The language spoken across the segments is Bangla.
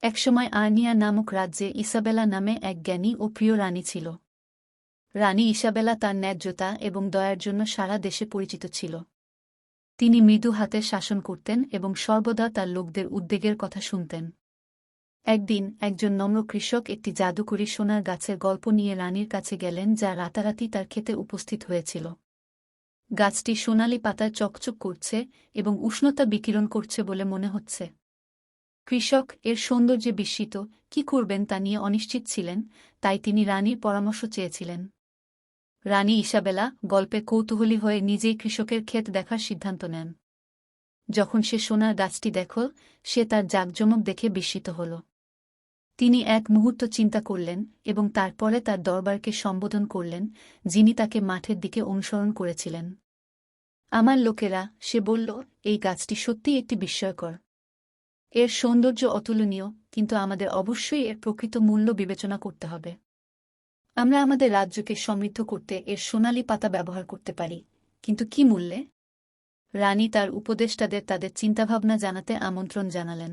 একসময় আর্নিয়া নামক রাজ্যে ইসাবেলা নামে এক জ্ঞানী ও প্রিয় রানী ছিল। রানী ইসাবেলা তার ন্যায্যতা এবং দয়ার জন্য সারা দেশে পরিচিত ছিল। তিনি মৃদু হাতে শাসন করতেন এবং সর্বদা তার লোকদের উদ্বেগের কথা শুনতেন। একদিন একজন নম্র কৃষক একটি জাদুকরী সোনার গাছের গল্প নিয়ে রানীর কাছে গেলেন, যা রাতারাতি তার ক্ষেতে উপস্থিত হয়েছিল। গাছটি সোনালি পাতায় চকচক করছে এবং উষ্ণতা বিকিরণ করছে বলে মনে হচ্ছে। কৃষক এর সৌন্দর্যে বিস্মিত, কি করবেন তা নিয়ে অনিশ্চিত ছিলেন, তাই তিনি রানীর পরামর্শ চেয়েছিলেন। রানী ইসাবেলা গল্পে কৌতূহলী হয়ে নিজেই কৃষকের ক্ষেত দেখার সিদ্ধান্ত নেন। যখন সে সোনার গাছটি দেখল, সে তার জাঁকজমক দেখে বিস্মিত হল। তিনি এক মুহূর্ত চিন্তা করলেন এবং তারপরে তার দরবারকে সম্বোধন করলেন, যিনি তাকে মাঠের দিকে অনুসরণ করেছিলেন। আমার লোকেরা, সে বলল, এই গাছটি সত্যিই একটি বিস্ময়কর। এর সৌন্দর্য অতুলনীয়, কিন্তু আমাদের অবশ্যই এর প্রকৃত মূল্য বিবেচনা করতে হবে। আমরা আমাদের রাজ্যকে সমৃদ্ধ করতে এর সোনালি পাতা ব্যবহার করতে পারি, কিন্তু কি মূল্যে? রানী তার উপদেষ্টাদের তাদের চিন্তাভাবনা জানাতে আমন্ত্রণ জানালেন।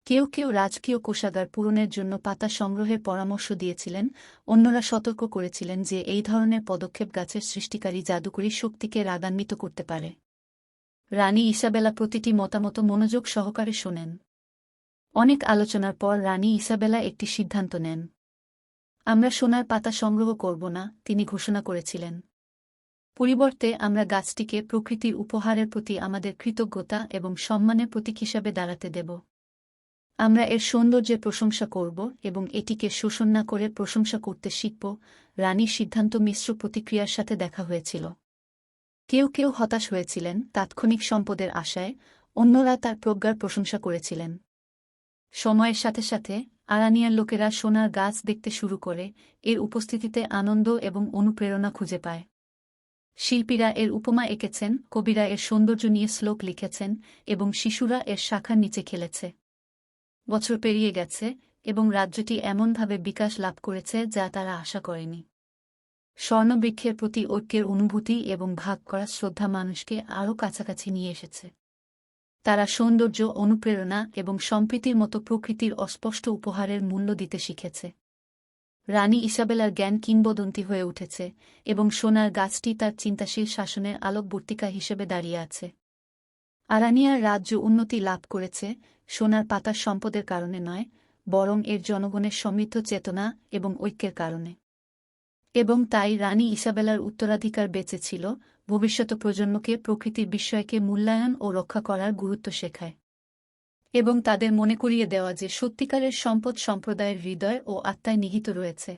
কেউ কেউ রাজকীয় কোষাগার পূরণের জন্য পাতা সংগ্রহের পরামর্শ দিয়েছিলেন, অন্যরা সতর্ক করেছিলেন যে এই ধরনের পদক্ষেপ গাছের সৃষ্টিকারী জাদুকরী শক্তিকে রাগান্বিত করতে পারে। রানী ইসাবেলা প্রতিটি মতামত মনোযোগ সহকারে শোনেন। অনেক আলোচনার পর রানী ইসাবেলা একটি সিদ্ধান্ত নেন। আমরা সোনার পাতা সংগ্রহ করব না, তিনি ঘোষণা করেছিলেন। পরিবর্তে আমরা গাছটিকে প্রকৃতির উপহারের প্রতি আমাদের কৃতজ্ঞতা এবং সম্মানের প্রতীক হিসাবে দাঁড়াতে দেব। আমরা এর সৌন্দর্যের প্রশংসা করব এবং এটিকে শোষণ না করে প্রশংসা করতে শিখব। রানীর সিদ্ধান্ত মিশ্র প্রতিক্রিয়ার সাথে দেখা হয়েছিল। কেউ কেউ হতাশ হয়েছিলেন তাৎক্ষণিক সম্পদের আশায়, অন্যরা তার প্রজ্ঞার প্রশংসা করেছিলেন। সময়ের সাথে সাথে আরানিয়ার লোকেরা সোনার গাছ দেখতে শুরু করে, এর উপস্থিতিতে আনন্দ এবং অনুপ্রেরণা খুঁজে পায়। শিল্পীরা এর উপমা এঁকেছেন, কবিরা এর সৌন্দর্য নিয়ে শ্লোক লিখেছেন এবং শিশুরা এর শাখার নিচে খেলেছে। বছর পেরিয়ে গেছে এবং রাজ্যটি এমনভাবে বিকাশ লাভ করেছে যা তারা আশা করেনি। স্বর্ণবৃক্ষের প্রতি ঐক্যের অনুভূতি এবং ভাগ করা শ্রদ্ধা মানুষকে আরও কাছাকাছি নিয়ে এসেছে। তারা সৌন্দর্য, অনুপ্রেরণা এবং সম্প্রীতির মতো প্রকৃতির অস্পষ্ট উপহারের মূল্য দিতে শিখেছে। রানী ইসাবেলার জ্ঞান কিংবদন্তি হয়ে উঠেছে এবং সোনার গাছটি তার চিন্তাশীল শাসনের আলোকবর্তিকা হিসেবে দাঁড়িয়ে আছে। আরানিয়ার রাজ্য উন্নতি লাভ করেছে সোনার পাতার সম্পদের কারণে নয়, বরং এর জনগণের সমৃদ্ধ চেতনা এবং ঐক্যের কারণে। এবং তাই রানী ইসাবেলার উত্তরাধিকার বেঁচে ছিল, ভবিষ্যৎ প্রজন্মকে প্রকৃতির বিস্ময়কে মূল্যায়ন ও রক্ষা করার গুরুত্ব শেখায় এবং তাদের মনে করিয়ে দেওয়া যে সত্যিকারের সম্পদ সম্প্রদায়ের হৃদয় ও আত্মায় নিহিত রয়েছে।